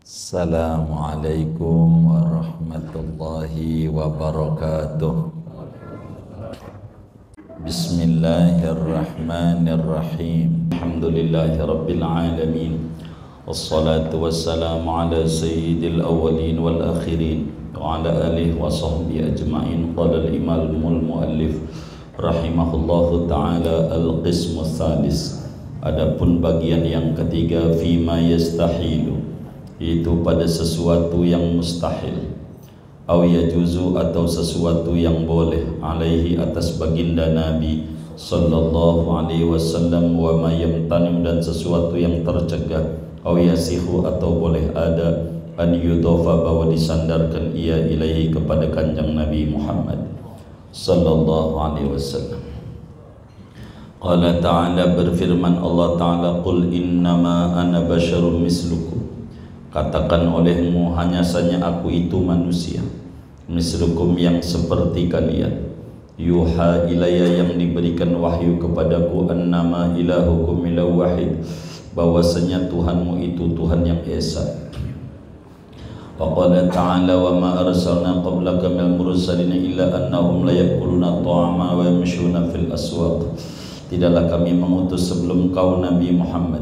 Assalamualaikum warahmatullahi wabarakatuh. Bismillahirrahmanirrahim. Alhamdulillahi rabbil alamin. Wassalatu wassalamu ala sayyidil awwalin wal akhirin wa ala alihi wa sahbihi ajma'in. Qala al-imamul muallif rahimahullahu ta'ala al-qismu tsalis. Adapun bagian yang ketiga, fima yastahilu, itu pada sesuatu yang mustahil, aw yajuzu, atau sesuatu yang boleh, alaihi, atas baginda Nabi sallallahu alaihi wasallam, wa ma yamtanu, dan sesuatu yang tercegah, aw yasihu, atau boleh ada, an yudhafa, bahwa disandarkan ia ilaihi, kepada kanjeng Nabi Muhammad sallallahu alaihi wasallam. Qala ta'ala, berfirman Allah Ta'ala, qul innama ana basyarum mislukum, katakan olehmu, hanya saja aku itu manusia, mislukum, yang seperti kalian, yuha ilayya, yang diberikan wahyu kepadaku, annama ilahukum ilahu wahid, bahwasanya Tuhanmu itu Tuhan yang esa. Wa qala ta'ala, wa ma arsalna qablaka minal mursalina illa annahum la ya'kuluna ta'ama wa yamshuna fil aswaq, tidaklah kami mengutus sebelum kau Nabi Muhammad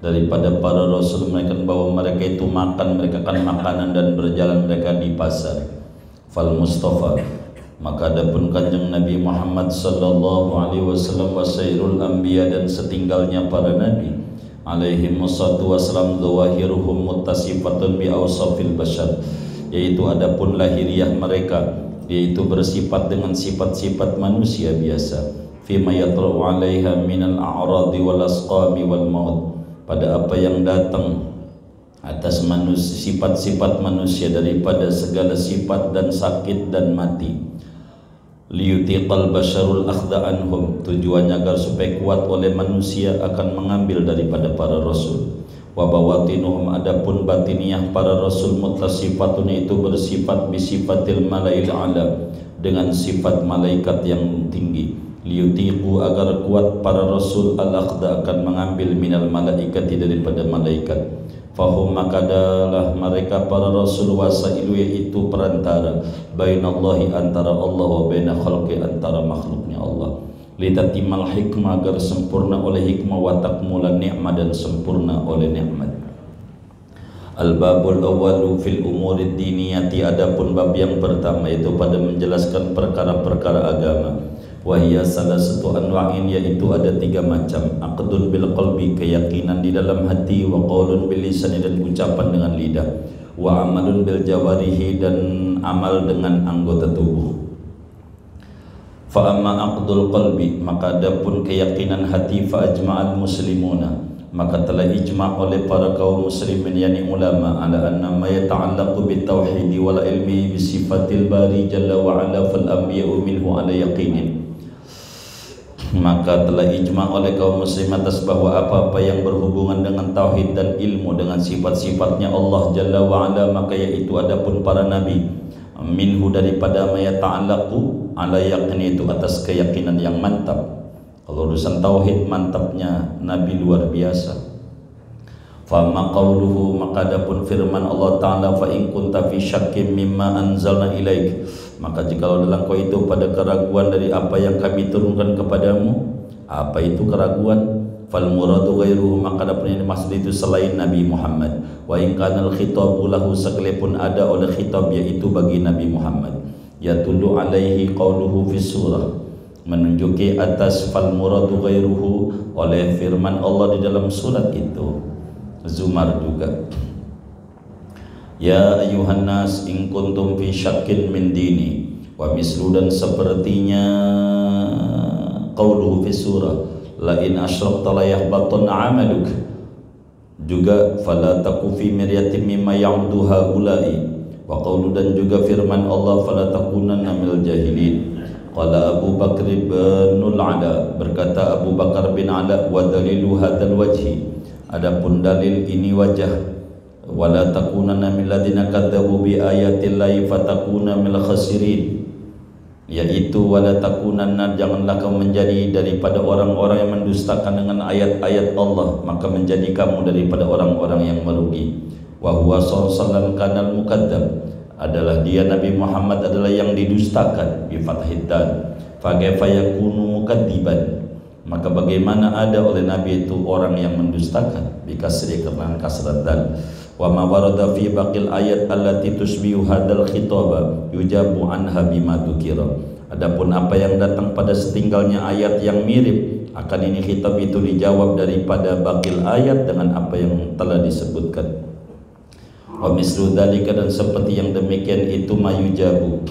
daripada para rasul mereka bahwa mereka itu makan, mereka akan makanan dan berjalan mereka di pasar. Fal Mustafa, maka adapun kanjeng Nabi Muhammad sallallahu alaihi wasallam, wasairul anbiya, dan setinggalnya para nabi alaihi wassalatu wassalam, zawahiruhum muttasifatun bi awsafil bashar, yaitu adapun lahiriah mereka yaitu bersifat dengan sifat-sifat manusia biasa, fima yatra'u 'alaiha minal a'radi wal asqami wal maut, pada apa yang datang atas manusia, sifat-sifat manusia daripada segala sifat dan sakit dan mati. Liyutiqal basyarul akhdha anhum, tujuannya agar supaya kuat oleh manusia akan mengambil daripada para rasul. Wa bawatinuhum, adapun batiniah para rasul, muttasifatun, itu bersifat bisifatil malail ala, dengan sifat malaikat yang tinggi. Liyutiqu, agar kuat para rasul, al-akhda, akan mengambil minal malaikati, daripada malaikat. Fahum, maka adalah mereka para rasul, wasailu, yaitu perantara, bainallahi, antara Allah, wa baina khalqi, antara makhluknya Allah. Litatimal hikmah, agar sempurna oleh hikmah, wa takmulan ni'mah, dan sempurna oleh nikmat. Al-babul awwalu fil umurid diniyati, adapun bab yang pertama itu pada menjelaskan perkara-perkara agama. Wahia salah satu anwa'in, yaitu ada 3 macam. Aqdun bil qalbi, keyakinan di dalam hati, wa qaulun bil lisan, dan ucapan dengan lidah, wa amalun bil jawarihi, dan amal dengan anggota tubuh. Fa amma aqdul qalbi, maka adapun keyakinan hati, fa ajma'al muslimuna, maka telah ijma' oleh para kaum muslimin, yakni ulama, ala anna ma yata'allaqu bit tauhid wal ilmi bi sifatil bari jalla wa ala, fal anbiya'u minhu ala yaqinin, maka telah ijma' oleh kaum muslim atas bahwa apa-apa yang berhubungan dengan tauhid dan ilmu dengan sifat-sifatnya Allah Jalla wa'ala, maka yaitu adapun para nabi, minhu, daripada ma yata'allaqu ala yaqin, itu atas keyakinan yang mantap. Kalau urusan tauhid mantapnya nabi luar biasa. Fa ma qauluhu, maka adapun firman Allah Ta'ala, fa in kunta fi syakkim mimma anzalna ilaik, maka jikalau dalam kau itu pada keraguan dari apa yang kami turunkan kepadamu. Apa itu keraguan? Fal muradu ghairuhu, maka adapun yang dimaksud itu selain Nabi Muhammad. Wa in kanal khitabu lahu, sekalipun ada oleh khitab, yaitu bagi Nabi Muhammad. Yatullu alaihi qauluhu fi surah, menunjuki atas fal muradu ghairuhu oleh firman Allah di dalam surat itu, Zumar juga. Ya ayuhan nas in kuntum fi syakkin min dini, wa mislu, dan sepertinya qauluhu fi surah la in asyrakta la yahbatun amaluk, juga fala taku fi miryatin mimma ya'budu haula'i, wa qaulu, dan juga firman Allah, fala takunanna minal jahilin. Qala Abu Bakr bin Ala, berkata Abu Bakar bin Ala, wa dalilu hadzal wajhi, adapun dalil ini wajah, wala takunanna minal ladzina kadzabu bi ayatillahi fatakuna minal khasirin, yaitu wala takunanna, janganlah kamu menjadi daripada orang-orang yang mendustakan dengan ayat-ayat Allah, maka menjadi kamu daripada orang-orang yang merugi. wa huwa sallallahu kanal mukadzab, adalah dia Nabi Muhammad adalah yang didustakan, bi fathid dal. Fa kaifa yakunu mukadziban, maka bagaimana ada oleh Nabi itu orang yang mendustakan, bi kasri karena kasrat dal. Wa ma warada fi baqil ayat allati tusbihu hadzal khitaba yujabu anha bima dzukira. Adapun apa yang datang pada setinggalnya ayat yang mirip akan ini khitab itu dijawab daripada baqil ayat dengan apa yang telah disebutkan. Wa mislu dzalika, dan seperti yang demikian itu mayujabu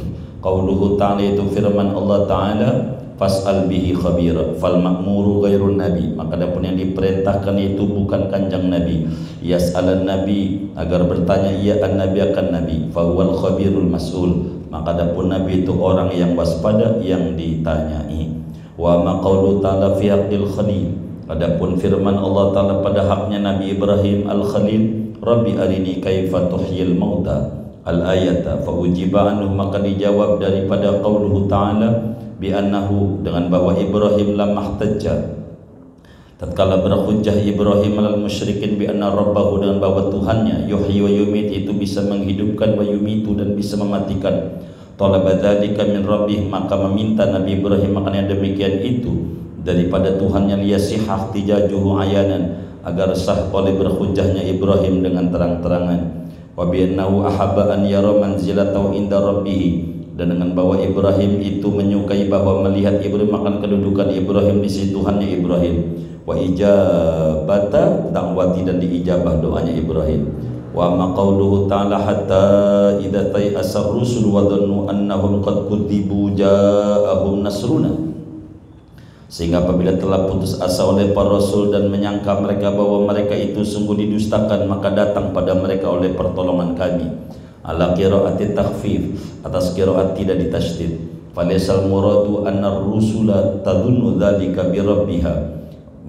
qauluhu ta'ala, itu firman Allah Ta'ala, fas'al bihi khabira, fal ma'muru ghairun nabi, maka adapun yang diperintahkan itu bukan kanjeng Nabi, yas'alan nabi, agar bertanya ia an nabi akan nabi, fa huwal khabirul mas'ul, maka adapun nabi itu orang yang waspada yang ditanyai. Wa ma qaulu ta'ala fi haqqil khalil, adapun firman Allah Ta'ala pada haknya Nabi Ibrahim al-Khalil, rabbi arini kaifa tuhyil mauta al-ayata, fa ujiba anhu, maka dijawab daripada qauluhu ta'ala bi annahu, dengan bahwa Ibrahim lam mahtajja, tatkala berhujjah Ibrahim alal musyrikin bi anna rabbahu, dengan bahwa Tuhannya yuhyi wa yumit, itu bisa menghidupkan, wa yumitu, dan bisa mematikan. Talaba dzalika min rabbih, maka meminta Nabi Ibrahim akan yang demikian itu daripada Tuhannya, liyasihah tijajuhu ayanan, agar sah oleh berhujjahnya Ibrahim dengan terang-terangan. Wa bi annahu ahabba an yara manzilatahu inda rabbih, dan dengan bahwa Ibrahim itu menyukai bahwa melihat Ibrahim akan kedudukan Ibrahim di sisi Tuhannya Ibrahim. Wa ijabata da'wati, dan diijabah doanya Ibrahim. Wa ma qauluhu ta'ala hatta idza ta'asa rusul wa dhannu annahum qad kudzibu ja'ahum nasruna, sehingga apabila telah putus asa oleh para rasul dan menyangka mereka bahwa mereka itu sungguh didustakan, maka datang pada mereka oleh pertolongan kami. Ala qiraati takhfif, atas qiraat tidak ditasydid. Falaisal muradu anna rusula tadunnu dzalika bi rabbiha,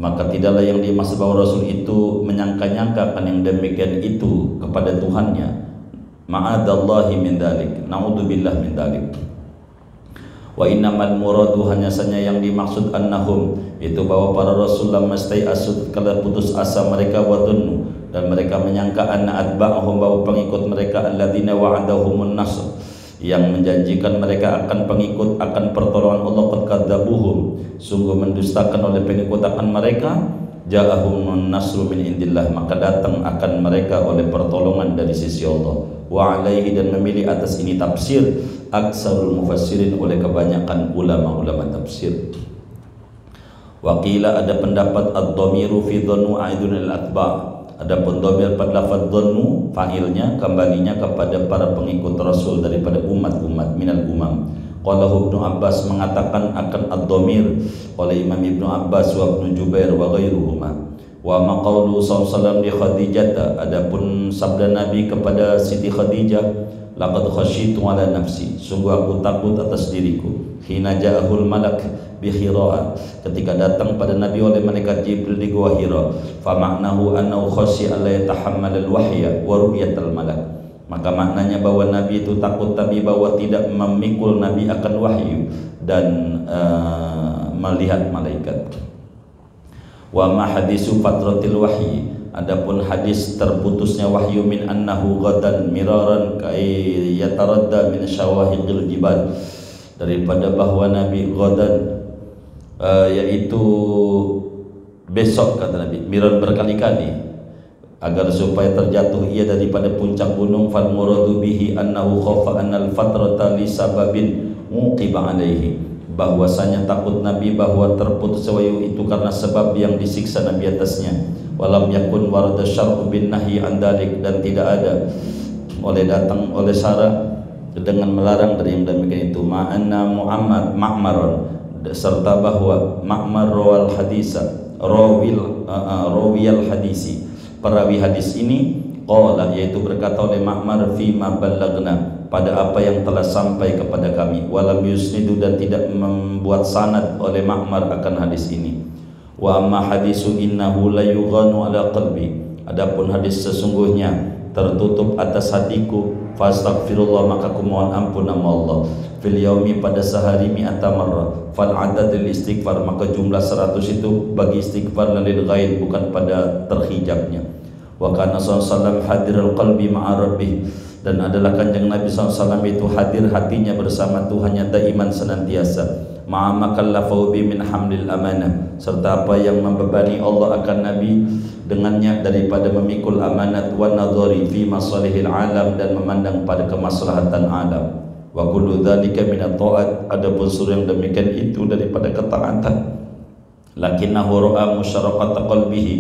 maka tidaklah yang dimaksud bahwa rasul itu menyangka-nyangka akan yang demikian itu kepada Tuhannya. Ma'adallahi min dzalik, naudzubillah min dzalik. Wa innamal muradu, hanya saja yang dimaksud annahum, itu bahwa para rasul lamastay asud, kala putus asa mereka, wa dunnu, dan mereka menyangka anna atba'ahum, bahwa pengikut mereka alladzina wa'adahumun nasr, yang menjanjikan mereka akan pengikut akan pertolongan Allah, qad kadzabuhum, sungguh mendustakan oleh pengikut akan mereka, ja'ahumun nasru min indillah, maka datang akan mereka oleh pertolongan dari sisi Allah. Wa alaihi, dan memilih atas ini tafsir aksarul mufassirin, oleh kebanyakan ulama-ulama tafsir. Waqila, ada pendapat ad-dhamiru fi dhannu aidun al-atba', adapun dhamir pada lafaz dhannu fa'ilnya kembalinya kepada para pengikut Rasul daripada umat-umat minal umam. Qala Ibnu Abbas, mengatakan akan ad-dhamir oleh Imam Ibnu Abbas wa Ibnu Jubair wa ghairuhuma. Wa ma qaulu sallallahu li Khadijah, adapun sabda Nabi kepada Siti Khadijah, laqad khasyitu ala nafsi, sungguh aku takut atas diriku, hina ja'ahul malak bi Hira, ketika datang pada Nabi oleh malaikat Jibril di Gua Hira. Fa ma'nahu annahu khasyi'a la yatahammal al-wahya wa ru'yatal malak, maka maknanya bahwa Nabi itu takut tapi bahwa tidak memikul Nabi akan wahyu dan melihat malaikat. Wa ma hadisu fatratil wahyi, adapun hadis terputusnya wahyu, min annahu ghadan miraran kay yataradda min syawahiqil jibal, daripada bahwa Nabi ghadan yaitu besok, kata Nabi, miran berkali-kali, agar supaya terjatuh ia daripada puncak gunung. Fal muradu bihi annahu khafa annal fatrata li sababin muqiba alaihi, bahwasanya takut Nabi bahwa terputus wahyu itu karena sebab yang disiksa Nabi atasnya. Walam yakun warada syar'u bin nahyi an dalik, dan tidak ada oleh datang oleh syarak dengan melarang dari yang demikian itu. Ma'anna Muhammad Ma'maron, serta bahwa Ma'mar rawal hadisa rawiyal hadisi, perawi hadis ini, qala, yaitu berkata oleh Ma'mar, fi ma ballagna, pada apa yang telah sampai kepada kami. Walam yusnidu, dan tidak membuat sanad oleh Ma'mar akan hadis ini. Wa amma hadisu innahu la yughanu ala qalbi, adapun hadis sesungguhnya tertutup atas hatiku, fastaghfirullah, maka kumohon ampun nama Allah, fil yaumi, pada sehari, mi'ata marrah, fal adadil istighfar, maka jumlah 100 itu bagi istighfar, lil ghaib, bukan pada terhijabnya. Wa kana sallallahu hadirul qalbi ma'a rabbih, dan adalah kanjeng Nabi SAW itu hadir hatinya bersama Tuhannya daiman senantiasa. Ma'a makallafahu bi min hamlil amanah, serta apa yang membebani Allah akan Nabi dengannya daripada memikul amanat, wa nadhari fi masalihil alam, dan memandang pada kemaslahatan alam. Wa kullu dzalika minat ta'at, adapun suruh yang demikian itu daripada ketaatan. Lakinnahu ra'a musyaraqata qalbihi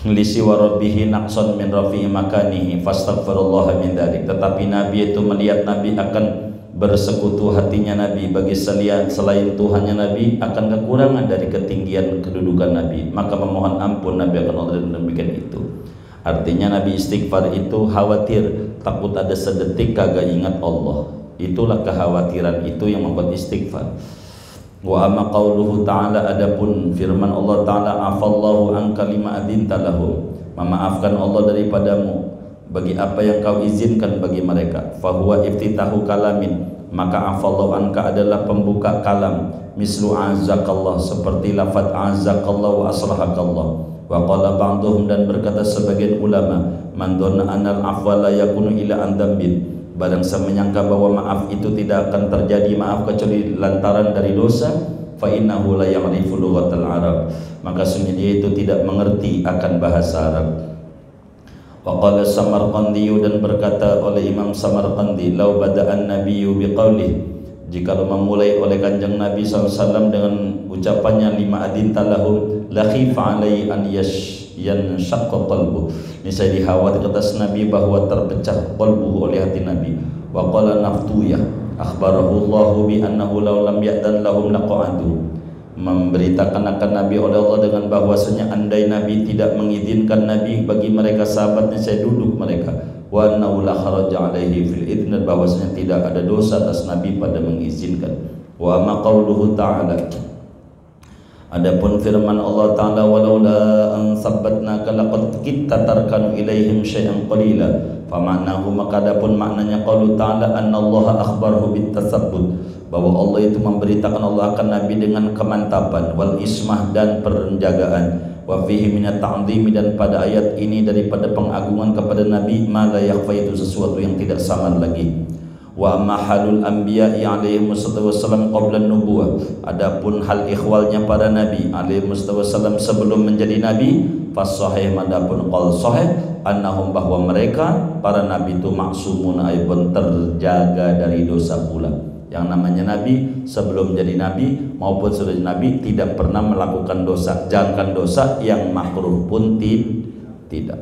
lisi wa rabbihi naqsan min rafi'i makanihi fastaghfirullah min dzalik. Tetapi Nabi itu melihat Nabi akan bersekutu hatinya Nabi bagi selain Tuhannya Nabi akan kekurangan dari ketinggian kedudukan Nabi, maka memohon ampun Nabi akan Allah dan demikian itu. Artinya Nabi istighfar itu khawatir, takut ada sedetik kagak ingat Allah. Itulah kekhawatiran itu yang membuat istighfar. Wa amma qauluhu ta'ala, adapun firman Allah ta'ala, afallahu anka lima adinta lahum, memaafkan Allah daripadamu bagi apa yang kau izinkan bagi mereka. Fahuwa iftitahu kalamin, maka afallahu anka adalah pembuka kalam. Mislu azakallah, seperti lafaz azakallah wa aslahakallah. Wa qala ba'duhum, dan berkata sebagian ulama, man dhanna anal afwa la yakunu ila an dzambin, barang siapa menyangka bahwa maaf itu tidak akan terjadi maaf kecuali lantaran dari dosa, fa innahu la ya'rifu lughatal arab, maka sungguh dia itu tidak mengerti akan bahasa Arab. Wa qala Samarqandi, dan berkata oleh Imam Samarqandi, law bada'an nabiyyu biqaulih, jika memulai oleh kanjeng Nabi SAW dengan ucapannya lima adinta lahum, la khifa alai an yanshaqqa qalbu, niscaya dikhawatir atas Nabi bahwa terpecah qalbu oleh hati Nabi. Wa qala Naftuyah akhbarahu Allahu bi annahu law lam ya'dan lahum laqa'adu, memberitakan akan Nabi oleh Allah dengan bahwasanya andai Nabi tidak mengizinkan Nabi bagi mereka sahabatnya, saya duduk mereka. Wa annahu la kharaja alaihi fil idn, bahwasanya tidak ada dosa atas Nabi pada mengizinkan. Wa ma qauluhu ta'ala, adapun firman Allah Ta'ala, walaula an sabbatnaka laqad kitta tarkanu ilaihim syai'an qalila, famaknahu, maka adapun maknanya qaulu Ta'ala annallaha akhbarahu bitasabbut, bahwa Allah itu memberitakan Allah akan Nabi dengan kemantapan, wal ismah, dan penjagaan. Wa fihi minat ta'zimi, dan pada ayat ini daripada pengagungan kepada Nabi, ma la yakhfa, itu sesuatu yang tidak samar lagi. Wa amma halul anbiya'i alaihi wassalam qabla nubuwah, adapun hal ikhwalnya para nabi alaihi wassalam sebelum menjadi nabi, fasahih, madapun qaul sahih, annahum, bahwa mereka para nabi itu maksumun, aibun, terjaga dari dosa pula. Yang namanya nabi sebelum jadi nabi maupun sudah jadi nabi tidak pernah melakukan dosa, jangankan dosa yang makruh pun tidak.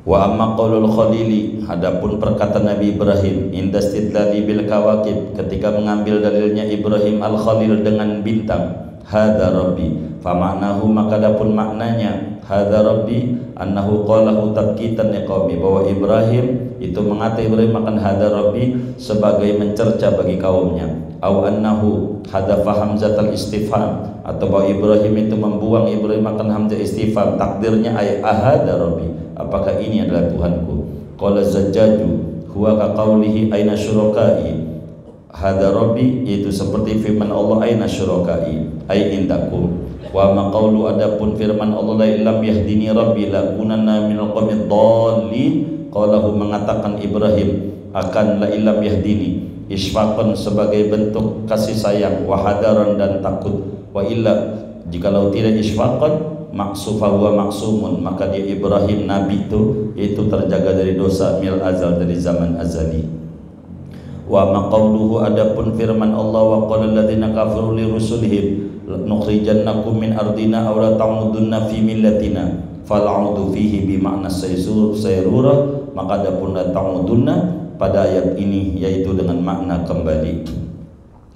Wa amma qaulul khalili, adapun perkataan Nabi Ibrahim indastidlali bil kawakib, ketika mengambil dalilnya Ibrahim al-Khalil dengan bintang, hadza rabbi, famaknahu, maka adapun maknanya hadza rabbi annahu qalahu tabkitan liqaumi, bahwa Ibrahim itu mengata Ibrahim akan hadza rabbi sebagai mencerca bagi kaumnya. Au annahu hadafa hamzatal istifham, atau bahwa Ibrahim itu membuang Ibrahim akan hamzah istifham, takdirnya ay ahadza rabbi, apakah ini adalah Tuhanku. Qala Zajjaju huwa ka qaulihi aina syurakai, hadza rabbi, itu seperti firman Allah aina syurakai ay indakum. Wa ma qaulu, adapun firman Allah la illam yahdini rabbi la kunanna minal qawmid dhalin, qalahu, mengatakan Ibrahim akan la illam yahdini, isfaqan sebagai bentuk kasih sayang, wa hadaran, dan takut, wa illa, jikalau tidak isfaqan, maksufa wa maksumun, maka dia Ibrahim nabi itu terjaga dari dosa mil azal, dari zaman azali. Wa ma qauluhu, adapun firman Allah, wa qala alladziina kafaru li rusulihim nukhrijannakum min ardina aw la ta'udunna fi millatina, fal'audu fihi bi makna sayrurah, maka adapun la ta'udunna pada ayat ini yaitu dengan makna kembali.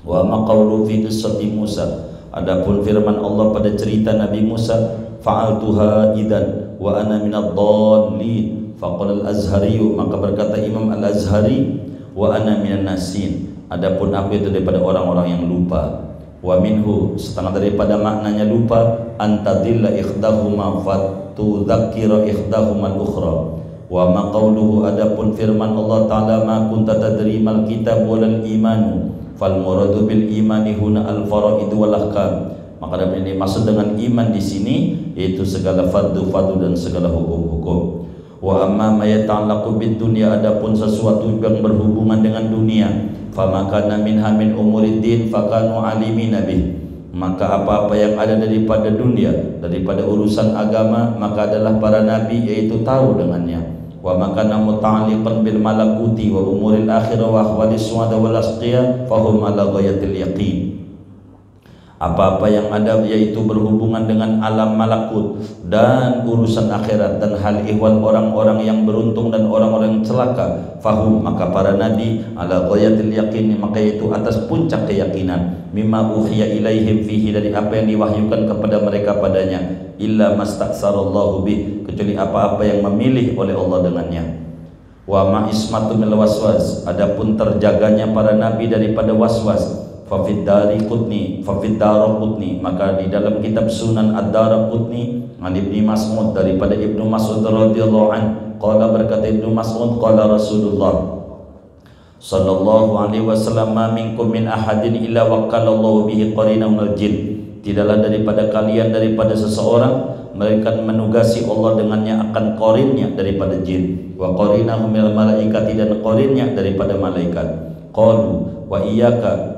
Wa ma qaulu fi qissati Musa, adapun firman Allah pada cerita Nabi Musa, fa'altuha idan wa ana minad dhalin, faqala al-Azhari, maka berkata Imam al-Azhari, wa ana minan nasin, adapun aku itu daripada orang-orang yang lupa. Wa minhu, setengah daripada maknanya lupa, antadilla ikhdahuma fatudzakkira ikhdahuma al-ukhra. Wa ma qauluhu, adapun firman Allah Ta'ala, ma kunta tadri mal kitab walal iman, fal muradu bil imani huna al faraid wal ahkam, maka ini maksud dengan iman di sini yaitu segala fardu-fardu dan segala hukum-hukum. Wa amma ma yata'allaqu bid dunya, adapun sesuatu yang berhubungan dengan dunia, famakana minha min umuriddin fakanu alimina bih, maka apa-apa yang ada daripada dunia, daripada urusan agama, maka adalah para nabi yaitu tahu dengannya. Wa makana muta'alliqan bil malakuti wa umuril akhirah wa ahwalis su'ada wal asqiya fahum ala ghayatil yaqin. Apa-apa yang ada yaitu berhubungan dengan alam malakut dan urusan akhirat dan hal ihwal orang-orang yang beruntung dan orang-orang yang celaka, fahum, maka para nabi ala ghayatil yaqin, maka itu atas puncak keyakinan, mimma uhiya ilaihim fihi, dari apa yang diwahyukan kepada mereka padanya, illa mastaksarallahu bih, kecuali apa-apa yang memilih oleh Allah dengannya. Wa ma ismatu mil waswas, adapun terjaganya para nabi daripada waswas, fafid Daraqutni, maka di dalam kitab Sunan Ad-Daraqutni an Ibnu Mas'ud, daripada Ibnu Mas'ud radhiyallahu an, qala, berkata Ibnu Mas'ud, qala Rasulullah sallallahu alaihi wasallam, ma minkum min ahadin illa waqalallahu bihi qarinan minal jin, tidaklah daripada kalian, daripada seseorang, mereka menugasi Allah dengannya akan qarinnya daripada jin, wa qarinahu minal malaikati, dan qarinnya daripada malaikat. Qalu wa iyyaka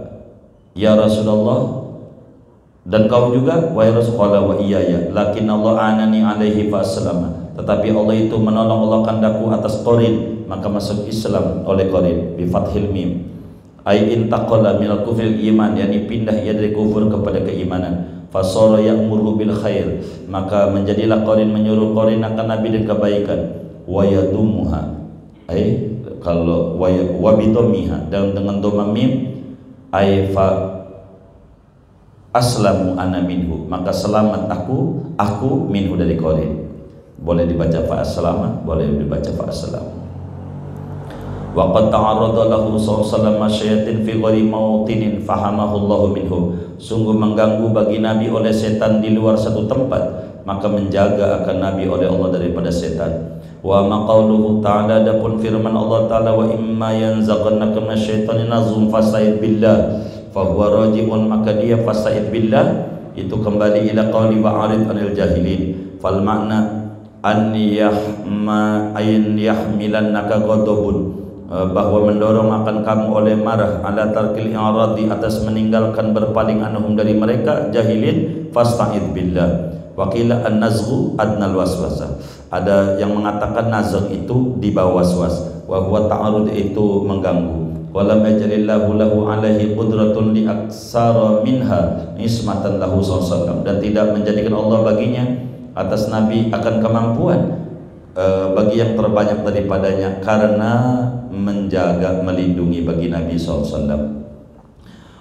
ya Rasulullah, dan kau juga wahai Rasulullah, wa iyaya, lakin Allah anani alaihi fa aslama, tetapi Allah itu menolong Allah kandaku atas qarin, maka masuk Islam oleh qarin, bi fathil mim, ay intaqala minal kufril iman, yakni pindah ia dari kufur kepada keimanan, fasara ya'muru bil khair, maka menjadilah qarin menyuruh qarin akan nabi dan kebaikan, wa yadumuha, ay kalau wa bidomiha, dan dengan dhamma mim, ay fa aslamu ana minhu, maka selamat aku minhu dari qarin. Boleh dibaca fa aslama, boleh dibaca fa aslam. Wa qad ta'arrada lahu sallallahu masyayatin fi ghairi mawtinin fahamahu Allahu minhu, sungguh mengganggu bagi nabi oleh setan di luar satu tempat, maka menjaga akan nabi oleh Allah daripada setan. Wa ma qauluhu ta'ala, adapun firman Allah ta'ala, wa imma yanzaghannaka minasyaitonir nazghun fasta'id billah fahuwa raji'un, maka dia fasta'id billah itu kembali ila qauli wa arid anil jahilin, fal makna an yahmilannaka ghadabun, bahwa mendorong akan kamu oleh marah, ala tarkil i'radi, atas meninggalkan berpaling anhum dari mereka jahilin, fasta'id billah. Waqila an-nazghu adnal waswasah, ada yang mengatakan nazgh itu di bawah waswas, wa huwa ta'arud, itu mengganggu. Walam yajalillahu lahu alaihi qudratun li aksara minha ismatan lahu sallallahu, dan tidak menjadikan Allah baginya atas nabi akan kemampuan bagi yang terbanyak daripadanya, karena menjaga, melindungi bagi Nabi SAW.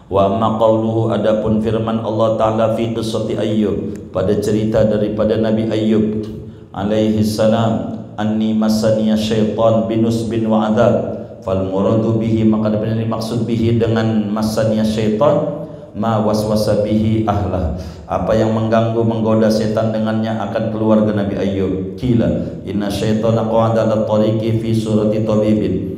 Wa amma qauluhu, adapun firman Allah Ta'ala fi qissati Ayyub, pada cerita daripada Nabi Ayyub alaihi salam, anni masaniya syaitan binusbin wa adab, fal muradu bihi, maka dimaksud bihi dengan masaniya syaitan, ma waswasa bihi ahlah, apa yang mengganggu, menggoda setan dengannya akan keluarga Nabi Ayyub. Kila inna syaitana qa'ada ala tariqi fi surati tabibin,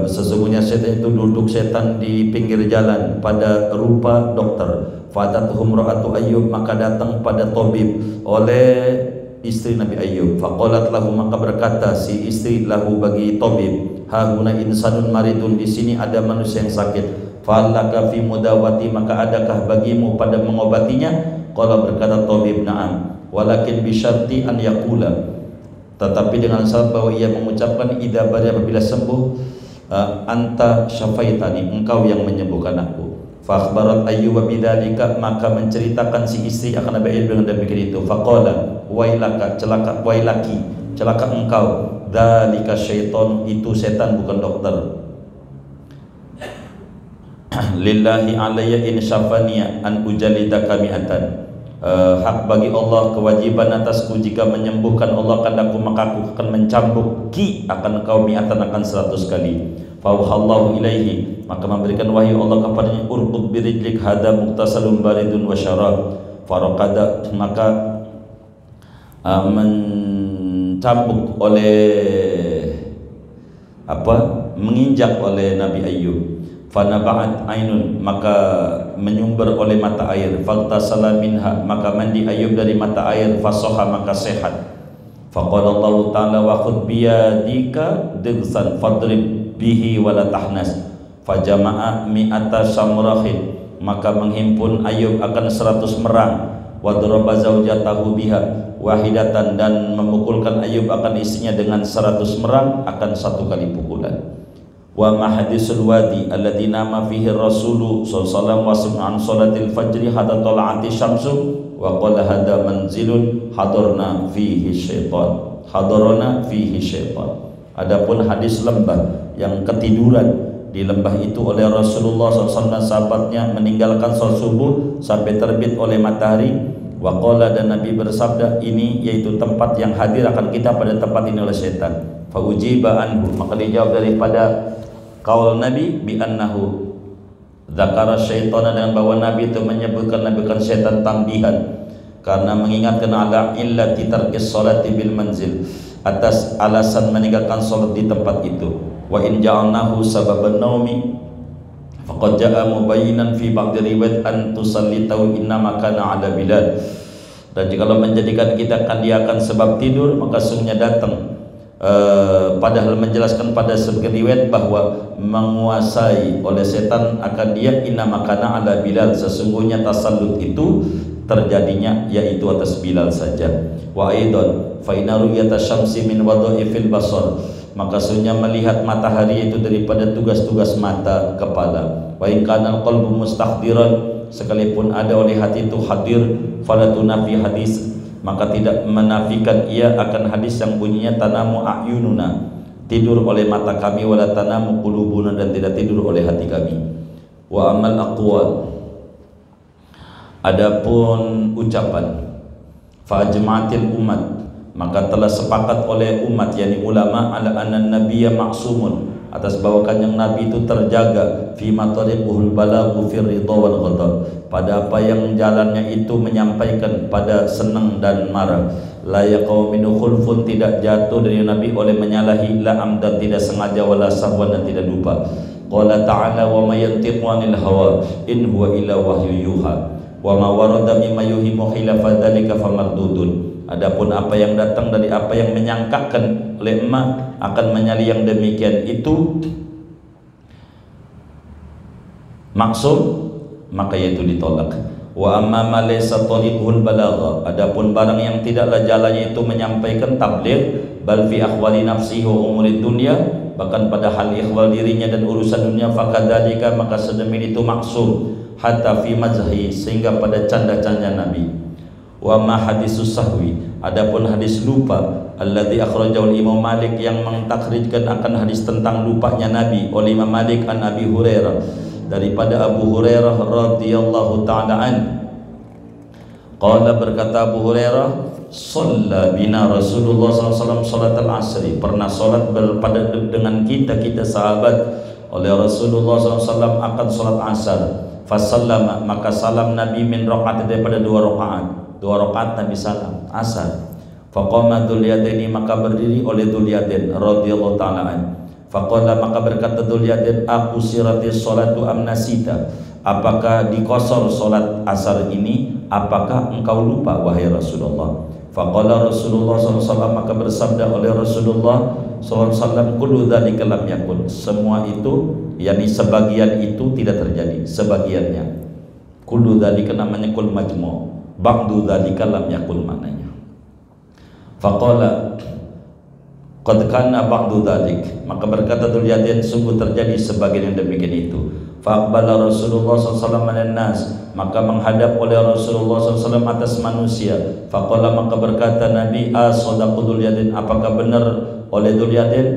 sesungguhnya setan itu duduk setan di pinggir jalan pada rupa dokter. Fadatuhum ra'atu Ayyub, maka datang pada tabib oleh istri Nabi Ayyub. Faqalat lahu, maka berkata si istri lahu bagi tabib, hahuna insanun maridun, di sini ada manusia yang sakit. Falaka fi mudawati, maka adakah bagimu pada mengobatinya? Qala, berkata tabib, na'am, walakin bisyarti an yaqula, tetapi dengan syarat bahwa ia mengucapkan, idza bari, apabila sembuh, anta syafaitani, engkau yang menyembuhkan aku. Fa akhbarat Ayyub bidzalika, maka menceritakan si istri akan Nabi Ayyub dengan demikian itu. Faqala wailaka, celaka, wailaki, celaka engkau, dzalika syaiton, itu setan bukan dokter. Lillahi alayya in syafaniya an ujalida kami'atan, hak bagi Allah, kewajiban atasku, jika menyembuhkan Allah akan aku, maka aku akan mencambuk akan kau mi'atan, akan 100 kali. Fauhallahu ilaihi, maka memberikan wahyu Allah kepadanya, urqud birijlik hada muktasalun baridun wa syarab, faraqada, maka mencambuk oleh menginjak oleh Nabi Ayyub. fanaba'at ainun, maka menyumber oleh mata air, faghtasala minha, maka mandi Ayub dari mata air, fasoha, maka sehat. Faqala Allah Ta'ala wa khudh biyadika digsan fadrib bihi wala tahnas, fajama'a mi'ata samrahin, maka menghimpun Ayub akan 100 merang, wadraba zaujatahu biha wahidatan, dan memukulkan Ayub akan istrinya dengan 100 merang akan 1 kali pukulan. Wa ma hadisul wadi alladhi nama fihi rasulu sallallahu alaihi wasallam an salatil fajri hatta tala'ati syamsu wa qala hada manzilun hadarna fihi syaitan, hadarana fihi syaitan. Adapun hadis lembah yang ketiduran di lembah itu oleh Rasulullah SAW dan sahabatnya, meninggalkan salat subuh sampai terbit oleh matahari. Wa qala, dan Nabi bersabda, ini yaitu tempat yang hadir akan kita pada tempat ini oleh syaitan. Fa ujiba anhu, maka dijawab daripada qaul Nabi bi annahu dzakara syaitana, dengan bahwa Nabi itu menyebutkan syaitan tambihan, karena mengingatkan ala illati tarkis salati bil manzil, atas alasan meninggalkan salat di tempat itu. Wa in ja'alnahu sababan naumi faqad ja'a mubayyinan fi ba'd riwayat an tusallitahu innama kana ala Bilal. Dan jika menjadikan dia akan sebab tidur, maka sungguhnya datang padahal menjelaskan pada sebagian riwayat bahwa menguasai oleh setan akan dia innama kana ala Bilal, sesungguhnya tasallut itu terjadinya yaitu atas Bilal saja. Wa aidan fa inna ru'yata syamsi min wadha'ifil basar, maka sungguhnya melihat matahari itu daripada tugas-tugas mata kepala. Wa in kana qalbu mustahdiran, sekalipun ada oleh hati itu hadir, fala tunafi hadis, maka tidak menafikan ia akan hadis yang bunyinya tanamu a'yununa, tidur oleh mata kami, wala tanamu qulubuna, dan tidak tidur oleh hati kami. Wa amal aqwal, adapun ucapan, fa ajma'atil umat, maka telah sepakat oleh umat, yakni ulama, ala anna nabiyya ma'sumun, atas bahwa kanjeng Nabi itu terjaga, fi matariquhul balaghu fi ridha wal ghadab, pada apa yang jalannya itu menyampaikan pada senang dan marah. La yaqau minhu khulfun, tidak jatuh dari Nabi oleh menyalahi, la amdan, tidak sengaja, wala sahwan, dan tidak lupa. Qala ta'ala wa may yantiqu 'anil hawa in huwa illa wahyu yuha wa ma warada mimma yuhimu khilafa dzalika famardudun. Adapun apa yang datang dari apa yang menyangkakan oleh emak akan menyali yang demikian itu maksud, maka yaitu ditolak. Wa amma ma laysa tariqul balagha, adapun barang yang tidaklah jalannya itu menyampaikan tabligh, bal fi ahwali nafsihi wa umuri dunya, bahkan pada hal ihwal dirinya dan urusan dunia, fakadzalika, maka sedemikian itu maksum, hatta fi mazhi, sehingga pada canda-canda Nabi. Wa ma hadisus sahwi, adapun hadis lupa, alladzi akhrajahu Imam Malik, yang mentakhrijkan akan hadis tentang lupanya Nabi oleh Imam Malik an Abi Hurairah, daripada Abu Hurairah radhiyallahu taala an. Qala, berkata Abu Hurairah, shalla bina Rasulullah SAW salatul asri, pernah salat pada dengan kita sahabat oleh Rasulullah SAW akan salat asar. Fasallama, maka salam Nabi min rakaat, daripada 2 rakaat Nabi salam asar. Faqama Dzul-Yadaini, maka berdiri oleh Dzul-Yadain radhiyallahu taala an. Faqala, maka berkata Dzul-Yadain, aku siratis salatu am nasita, apakah dikosor salat asar ini, apakah engkau lupa wahai Rasulullah? Faqala Rasulullah SAW, maka bersabda oleh Rasulullah SAW, kullu dzalika lam yakun, semua itu, yakni sebagian itu tidak terjadi, sebagiannya. Kullu dzalika namanya kul majmu', ba'du dzalika lam yakun maknanya. Faqala qad kana ba'du dzalik, maka berkata Dzul-Yadain, sungguh terjadi sebagian yang demikian itu. Faqbala Rasulullah SAW alan nas, maka menghadap oleh Rasulullah SAW atas manusia. Faqala, maka berkata Nabi, as-sadaqu Dzul-Yadain, apakah benar oleh Dzul-Yadain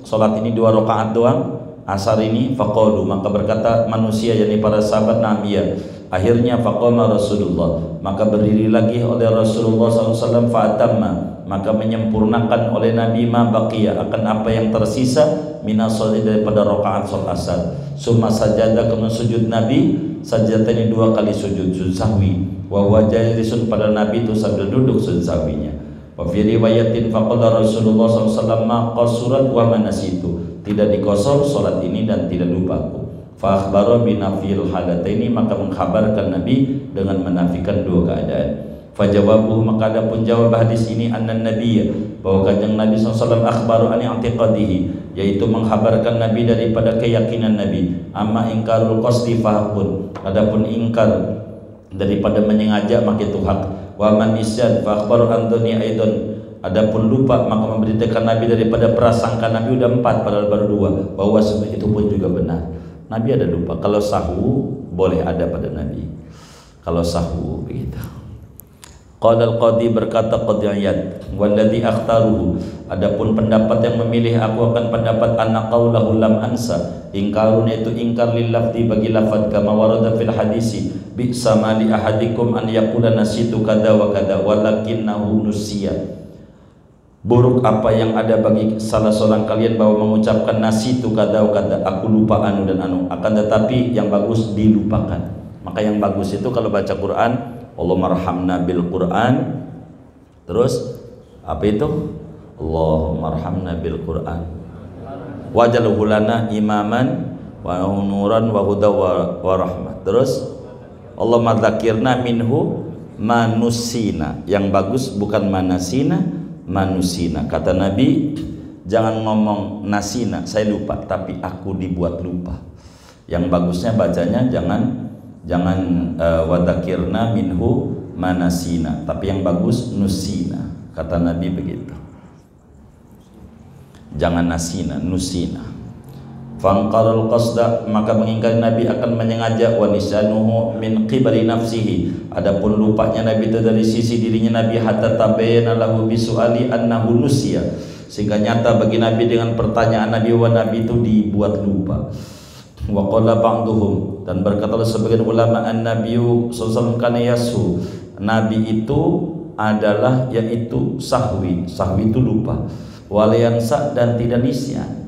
salat ini 2 rakaat doang asar ini? Faqalu, maka berkata manusia, yakni para sahabat, Nabiya. Akhirnya faqama Rasulullah, maka berdiri lagi oleh Rasulullah SAW, fa'atamma, maka menyempurnakan oleh Nabi ma baqiya, akan apa yang tersisa, minasoli, daripada rakaat salat asar. Summa sajada, kemudian sujud Nabi, sajdatnya 2 kali sujud sahwi, wa huwa jalisun, pada Nabi itu sambil duduk sujud sahwinya. Wa fi riwayatin faqala Rasulullah SAW ma qasurat wa manasitu, tidak dikosor salat ini dan tidak lupa aku. fa akhbara bi nafil halataini, maka mengkhabarkan Nabi dengan menafikan dua keadaan. Fajawabuhu, maka adapun jawab hadis ini, anna nabiyya, bahwa kanjeng Nabi SAW akhbaru an i'tiqadihi, yaitu mengkhabarkan Nabi daripada keyakinan Nabi. Amma ingkarul qasdi fahaqun, adapun ingkar daripada menyengaja maka itu hak. Wa man isyan fa akhbaru an dunya aidon, adapun lupa maka memberitakan Nabi daripada prasangka Nabi udah 4 padahal baru 2, bahwa itu pun juga benar. Nabi ada lupa. Kalau sahwu boleh ada pada Nabi, kalau sahwu begitu. Qala al-qadi, berkata Qadhi Iyad, walladhi akhtaruhu, adapun pendapat yang memilih aku akan pendapat anna qaulahu lam ansa, ingkarun itu ingkar lil lafzi bagi lafaz, kama warada fil hadisi bi'sa ma li ahadikum an yaqula nasitu kada wa kada walakinnahu nusiya. Buruk apa yang ada bagi salah seorang kalian bahwa mengucapkan nasitu kada wa kada, aku lupa anu dan anu, akan tetapi yang bagus dilupakan. Maka yang bagus itu kalau baca Quran, Allahumma arhamna bil Quran, terus apa itu? Allahumma arhamna bil Quran waj'alhu lana imaman wa nuran wa huda wa rahmah. Terus Allahumma dzakirna minhu manusina, yang bagus bukan manasina, manusina. Kata Nabi, jangan ngomong nasina, saya lupa, tapi aku dibuat lupa. Yang bagusnya bacanya jangan wadakirna minhu manasina, tapi yang bagus nusina. Kata Nabi begitu, jangan nasina, nusina. Fangqarul qasda, maka mengingkari Nabi akan menyengaja, wa nisanuhu min qibali nafsihi, adapun lupanya Nabi itu dari sisi dirinya Nabi, hatta tabayyana lahu bisuali annahu nusiya, sehingga nyata bagi Nabi dengan pertanyaan Nabi, wa Nabi itu dibuat lupa. Wa qala ba'duhum, dan berkatalah sebagian ulama, an-nabiyyu sallallahu alaihi wasallam, Nabi itu adalah yaitu sahwi, sahwi itu lupa, waliyansa, dan tidak nisyan.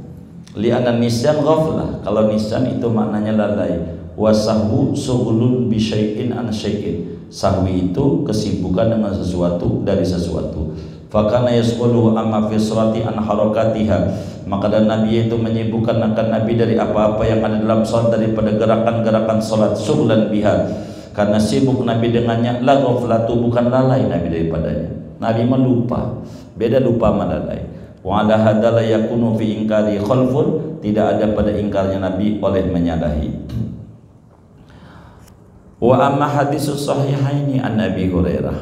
Li'anna nisyan ghaflah, kalau nisyan itu maknanya lalai. Wa sahwu sughulun bi syai'in an syai'in, sahwi itu kesibukan dengan sesuatu dari sesuatu. Fakana yasqulu amma fi sholati an harakatiha, maka dan Nabi itu menyibukkan akan Nabi dari apa-apa yang ada dalam salat, daripada gerakan-gerakan salat, sughlan biha, karena sibuk Nabi dengannya. La ghaflatu, bukan lalai Nabi daripadanya. Nabi melupa, beda lupa sama lalai. Wa ala hadza la yakunu fi inkari khalfun, tidak ada pada ingkarnya Nabi oleh menyalahi. Wa amma hadisus sahihaini an Abi Hurairah,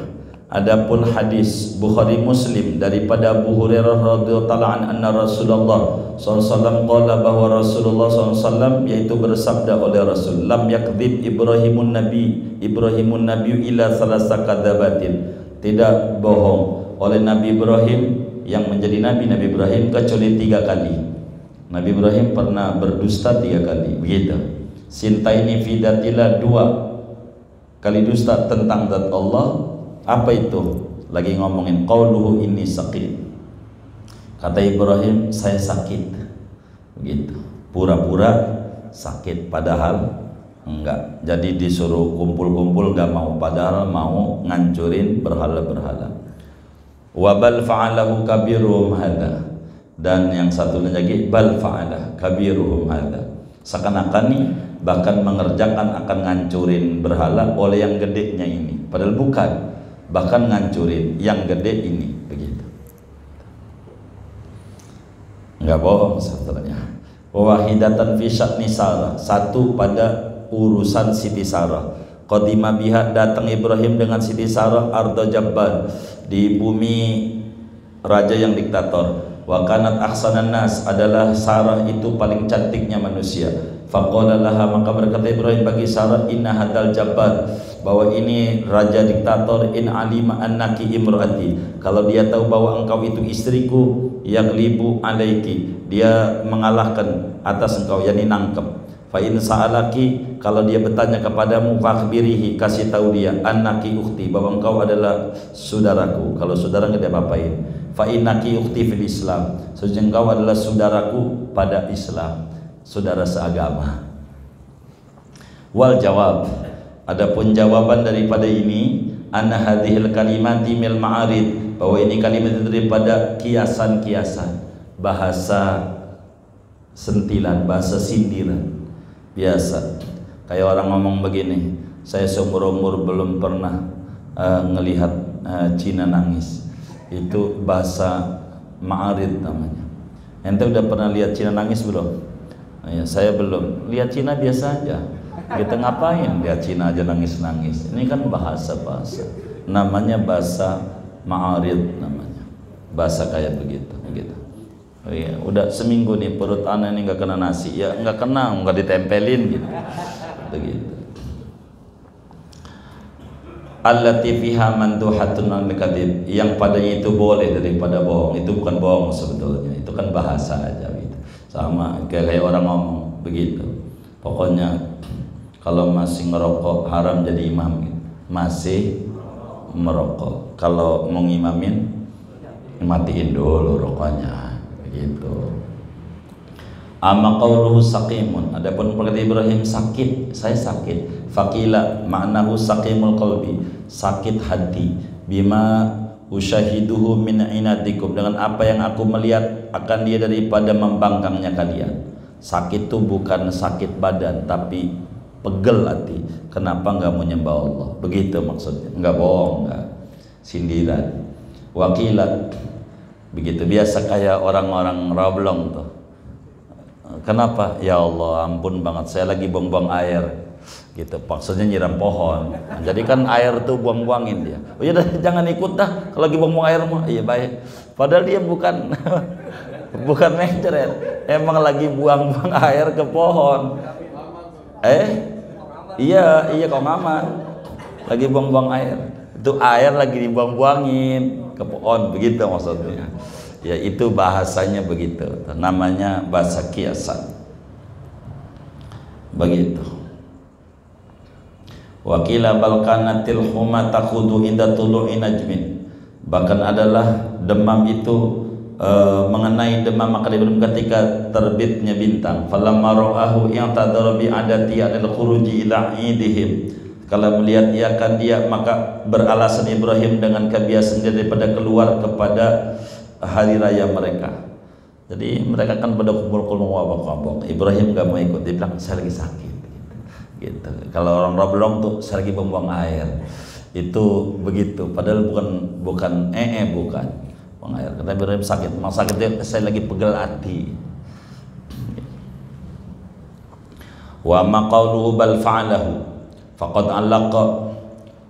adapun hadis Bukhari Muslim daripada Abu Hurairah radhiyallahu anhu, anna Rasulullah SAW qala, bahwa Rasulullah SAW yaitu bersabda oleh Rasul, lam yakdzib Ibrahimun Nabi ila salasa kadzabatin, tidak bohong oleh Nabi Ibrahim yang menjadi Nabi Ibrahim kecuali 3 kali. Nabi Ibrahim pernah berdusta 3 kali, begitu. Sintaini fi datillah, 2 kali dusta tentang zat Allah. Apa itu? Lagi ngomongin qauluhu inni saqim. Kata Ibrahim, saya sakit. Begitu. Pura-pura sakit padahal enggak. Jadi disuruh kumpul-kumpul enggak mau, padahal mau ngancurin berhala-berhala. Wa bal fa'alahu kabiruhum hadza, dan yang satu lagi bal fa'ala kabiruhum hadza, seakan-akan nih bahkan mengerjakan akan ngancurin berhala oleh yang gedenya ini, padahal bukan, bahkan ngancurin yang gede ini, begitu. Enggak bohong sebenarnya. Wahidatan fi sya'ni Sarah, satu pada urusan Siti Sarah. Qadima biha, datang Ibrahim dengan Siti Sarah arda Jabbar, di bumi raja yang diktator. Wa kanat ahsanan nas, adalah Sarah itu paling cantiknya manusia. Faqala laha, maka berkata Ibrahim bagi Sarah, inna hadal Jabbar, bahwa ini raja diktator, in alima annaki imraati, kalau dia tahu bahwa engkau itu istriku, yaglibu alaiki, dia mengalahkan atas engkau, yakni nangkep. Fa in sa'alaki, kalau dia bertanya kepadamu, fakhbirihi, kasih tahu dia, annaki ukhti, bahwa engkau adalah saudaraku. Kalau saudara enggak diapa-apain. Fa innaki ukhti fil Islam, sesungguhnya engkau adalah saudaraku pada Islam, saudara seagama. Wal jawab, adapun jawaban daripada ini, anna hadhil kalimati mil ma'arid, bahwa ini kalimat daripada kiasan-kiasan, bahasa sentilan, bahasa sindiran. biasa. Kayak orang ngomong begini, saya seumur-umur belum pernah ngelihat Cina nangis. Itu bahasa Ma'arid namanya. Ente udah pernah lihat Cina nangis belum? Ya, saya belum. Lihat Cina biasa aja. Kita ngapain lihat Cina aja nangis-nangis? Ini kan bahasa-bahasa. Namanya bahasa Ma'arid namanya. Bahasa kayak begitu. Oh iya, udah seminggu nih perut ana ini nggak kena nasi. Ya nggak kena, nggak ditempelin gitu. Begitu. Allati fiha manduhatun al-kadhib, yang padanya itu boleh daripada bohong. Itu bukan bohong sebetulnya, itu kan bahasa aja gitu. Sama kayak orang ngomong begitu. Pokoknya kalau masih ngerokok haram jadi imam gitu. Masih merokok. Kalau mau ngimamin matiin dulu rokoknya gitu. Amma qauluhu saqimun, adapun perkata Ibrahim sakit, saya sakit. Faqila ma'nahu saqimul qalbi, sakit hati. Bima usyahiduhu min inadikum, dengan apa yang aku melihat akan dia daripada membangkangnya kalian. Sakit itu bukan sakit badan tapi pegel hati. Kenapa enggak mau nyembah Allah? Begitu maksudnya. Enggak bohong, enggak sindiran. Wakilat begitu, biasa kayak orang-orang rablong tuh. Kenapa? Ya Allah, ampun banget, saya lagi buang-buang air gitu, maksudnya nyiram pohon. Jadi kan air tuh buang-buangin dia. Oh ya jangan ikut dah kalau lagi buang-buang air mah. Iya baik. Padahal dia bukan bukan mencret, emang lagi buang-buang air ke pohon. Iya kok aman. Lagi buang-buang air. Itu air lagi dibuang-buangin ke pohon, begitu maksudnya. Ya itu bahasanya begitu, namanya bahasa kiasan. Begitu. Wakila balkanatil huma takhudu inda tulu'i najmin. Bahkan adalah demam itu mengenai demam maka belum ketika terbitnya bintang. Falamma ra'ahu i'tadara bi adati adal khuruji ila idihim. Kalau melihat ia akan dia, maka beralasan Ibrahim dengan kebiasaan daripada keluar kepada hari raya mereka. Jadi mereka kan pada kumpul-kumpul mabok-mabok. Ibrahim gak mau ikut, dia bilang saya lagi sakit gitu. Kalau orang rablong tuh saya lagi buang air. Itu begitu, padahal bukan bukan buang air. Kata Ibrahim sakit, mau sakit dia, saya lagi pegel hati. Wa ma qawluhu bal fa'alahu faqad allaqa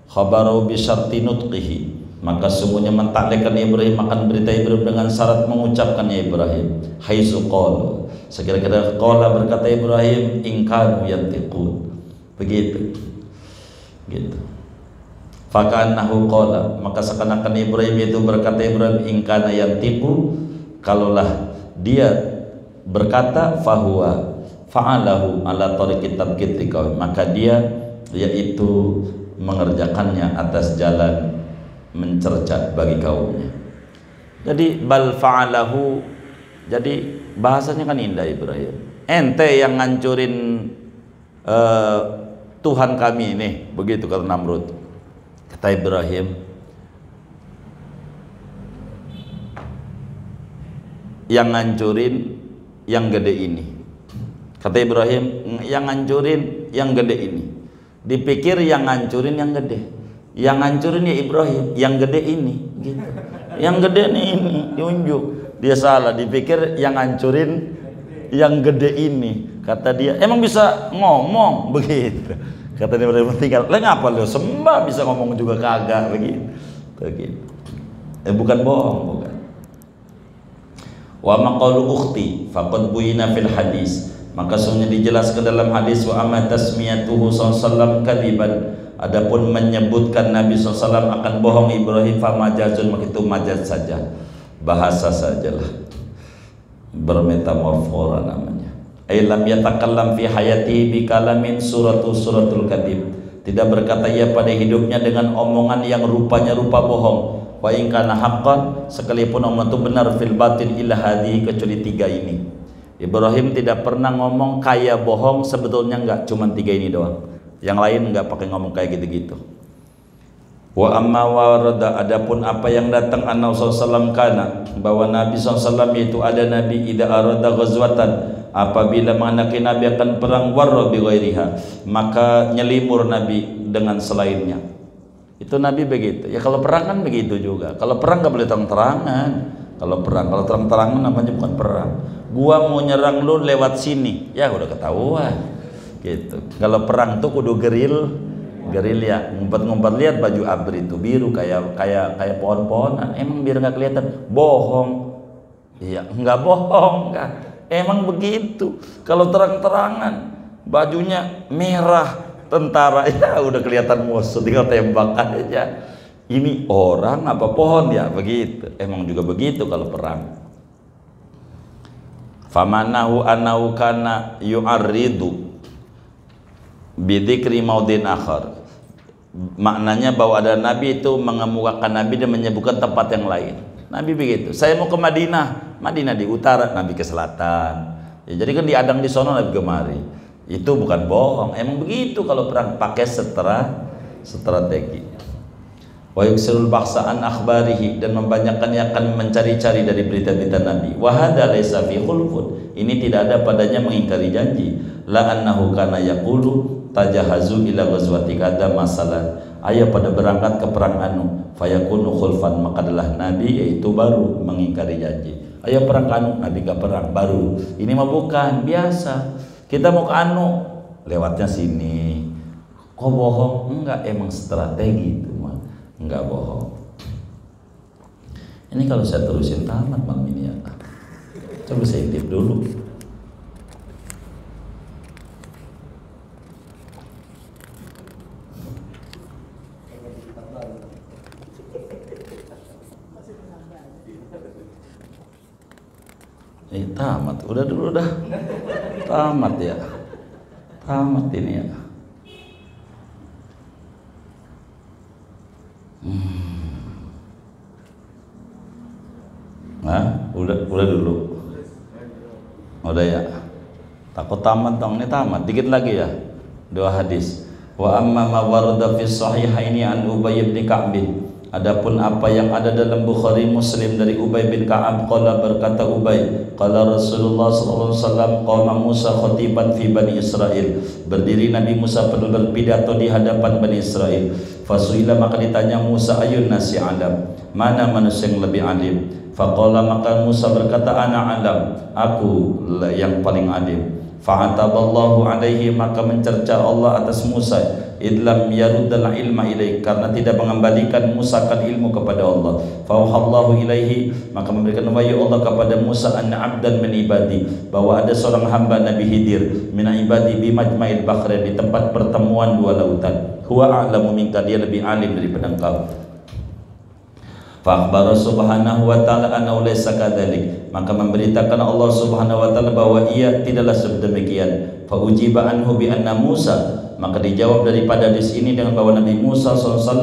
khabaru bi syarti nutqihi, maka sungguhnya mentaklekkan Ibrahim akan berita Ibrahim dengan syarat mengucapkannya Ibrahim. Haitsu qala, sekira-kira qala berkata Ibrahim in kanu yantiqun, begitu gitu. Fakanahu qala, maka seakan-akan Ibrahim itu berkata Ibrahim in kana yantiqu, kalaulah dia berkata fahuwa fa'alahu ala tariqit tabkit liqaum, maka dia yaitu mengerjakannya atas jalan mencerca bagi kaumnya. Jadi bal fa'alahu, jadi bahasanya kan indah Ibrahim. Ente yang ngancurin Tuhan kami ini, begitu kata Namrud. Kata Ibrahim, yang ngancurin yang gede ini. Kata Ibrahim, yang ngancurin yang gede ini. Dipikir yang ngancurin yang gede, yang ngancurin ya Ibrahim, yang gede ini gitu. Yang gede nih ini diunjuk, dia salah, dipikir yang ngancurin yang gede ini. Kata dia, emang bisa ngomong begitu. Kata dia, tinggal lah ngapa lu sembah bisa ngomong juga kagak begitu. Bukan bohong, bukan. Wa maqalu ukhti faqad buyina fil hadis, maka sungguh dijelaskan dalam hadis wa amma tasmiyatuhu sallallahu kadiban, adapun menyebutkan Nabi SAW akan bohong Ibrahim fa majazun, maka itu majaz saja, bahasa sajalah, bermetamorfora namanya. Ay lam yatakallam fi hayatihi bi kalamin suratul kadib, tidak berkata ia pada hidupnya dengan omongan yang rupanya rupa bohong. Wa in kana haqqan, sekalipun omongan itu benar, fil batin illa hadhihi, kecuali tiga ini. Ibrahim tidak pernah ngomong kayak bohong, sebetulnya enggak, cuma tiga ini doang. Yang lain enggak pakai ngomong kayak gitu-gitu. Wa amma warada, adapun apa yang datang an-Nabi sallallahu kana, bahwa Nabi sallallahu itu ada Nabi idza arada ghazwatan, apabila mengenaki Nabi akan perang warra bi ghairiha, maka nyelimur Nabi dengan selainnya. Itu Nabi begitu. Ya kalau perang kan begitu juga. Kalau perang nggak boleh terang-terangan. Kalau terang-terangan namanya bukan perang. Gua mau nyerang lu lewat sini, ya udah ketahuan. Gitu. Kalau perang tuh kudu gerilya, ngumpet-ngumpet. Lihat baju abri itu biru kayak pohon-pohonan. Emang biar nggak kelihatan? Bohong. Iya, nggak bohong kan? Emang begitu. Kalau terang-terangan bajunya merah tentara, ya udah kelihatan musuh, tinggal tembak aja. Ini orang apa pohon ya? Begitu. Emang juga begitu kalau perang. Famanahu annahu kana yu'arridu bidzikri maudin akhar. Maknanya bahwa ada Nabi itu mengemukakan Nabi dan menyebutkan tempat yang lain. Nabi begitu. Saya mau ke Madinah, Madinah di utara, Nabi ke selatan. Ya, jadi kan diadang di sono, Nabi kemari. Itu bukan bohong. Emang begitu kalau perang, pakai strategi. Wa yuksirul baksaan akhbarihi, dan membanyakkannya akan mencari-cari dari berita-berita Nabi. Wa hadza laisa fi khulfun, ini tidak ada padanya mengingkari janji. La annahu kana yaqulu tajahazu ila ghazwati kada masalan, ayo pada berangkat ke perang anu, fayakunu khulfan, maka adalah Nabi yaitu baru mengingkari janji. Ayo perang ke anu, Nabi gak perang, baru. Ini mah bukan biasa, kita mau ke anu lewatnya sini. Kok bohong? Enggak, emang strategi itu mah, enggak bohong. Ini kalau saya terusin tamat malam ini ya. Coba saya intip dulu. Tamat, udah dulu dah. Tamat ya. Tamat ini ya. Nah, udah dulu. Udah ya. Takut tamat dong, ini tamat. Dikit lagi ya. 2 hadis. Wa amma ma warada fi sahihaini an Ubay bin Ka'b. Adapun apa yang ada dalam Bukhari Muslim dari Ubay bin Ka'ab, qala, berkata Ubay, qala Rasulullah sallallahu alaihi wasallam, qama Musa khatiban fi Bani Israil. Berdiri Nabi Musa berpidato di hadapan Bani Israil. Fasuila, maka ditanya Musa, ayun nasi alam, mana manusia yang lebih alim? Faqala, maka Musa berkata, ana alam, aku yang paling alim. Fa'ataballahu alaihi, maka mencerca Allah atas Musa, idlam yaruddal ilma ilaih, karena tidak mengembalikan Musa kan ilmu kepada Allah. Fa'uhallahu ilaihi, maka memberikan wahyu Allah kepada Musa, anna abdan min ibadi, bahwa ada seorang hamba Nabi Khidir, min ibadi bi majma'il bakhrain, di tempat pertemuan 2 lautan. Huwa a'lamu minka, dia lebih alim daripada engkau. Fa akhbara subhanahu wa ta'ala annahu laysa kadzalik, maka memberitakan Allah subhanahu wa ta'ala bahwa ia tidaklah sedemikian. Fa ujiba anhu bi anna Musa, maka dijawab daripada hadis ini dengan bahwa Nabi Musa SAW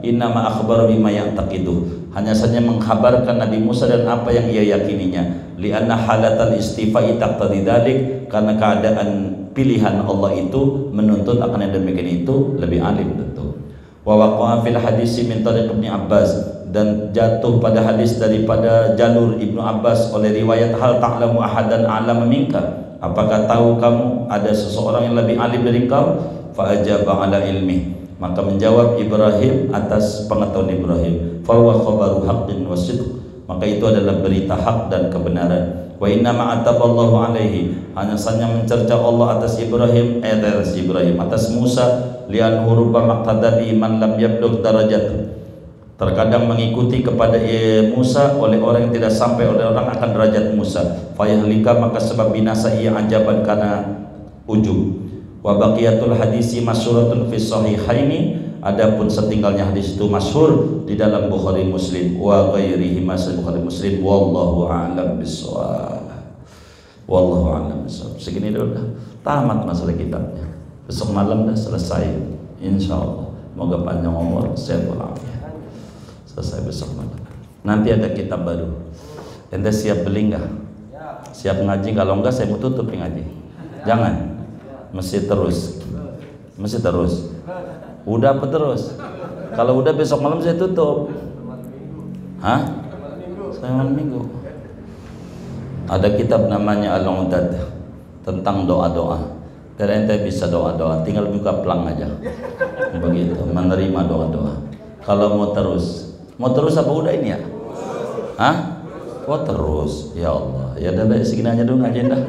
inna ma akhbara bima ya'taqidu, hanya saja mengkhabarkan Nabi Musa dan apa yang ia yakininya. Li anna halatal istifa'i taqtadi dzalik, karena keadaan pilihan Allah itu menuntut akan yang demikian itu lebih alim tentu. Wa waqa'a fil hadis min tariq Ibnu Abbas, dan jatuh pada hadis daripada jalur Ibnu Abbas oleh riwayat, hal ta'lamu ahadan a'lama minka, apakah tahu kamu ada seseorang yang lebih alim dari engkau? Fa ajaba ala ilmi, maka menjawab Ibrahim atas pengetahuan Ibrahim. Fa huwa khabaru haqqin wa sidq, maka itu adalah berita hak dan kebenaran. Wa inna ma'ataballahu alaihi, hanya saja mencerca Allah atas Ibrahim, atas Musa, lian huruba maqtadabi man lam yablugh darajat, terkadang mengikuti kepada Musa oleh orang yang tidak sampai oleh orang akan derajat Musa. Fayahlika, maka sebab binasa ia ajaban karena ujub. Wa baqiyatul hadisi masyhuratun fi sahihaini, adapun setinggalnya hadis itu masyhur di dalam Bukhari Muslim wa ghairihi, masih Bukhari Muslim. Wallahu a'lam bishawab. Wallahu a'lam bishawab. Segini dulu dah. Tamat masalah kitabnya. Besok malam dah selesai insyaallah. Moga panjang umur, sehat walafiat. Selesai besok malam. Nanti ada kitab baru. Ente siap beli enggak? Siap ngaji? Kalau enggak saya mau tutup ngaji. Jangan. Mesti terus. Mesti terus. Udah apa terus? Kalau udah besok malam saya tutup. Hah? Saya malam minggu. Ada kitab namanya Al-Udad. tentang doa-doa. Biar ente bisa doa-doa, tinggal buka pelang aja. Begitu, menerima doa-doa. Kalau mau terus apa udah ini ya? Hah? Oh terus, ya Allah. Ya udah baik segini aja dulu ngaji dah.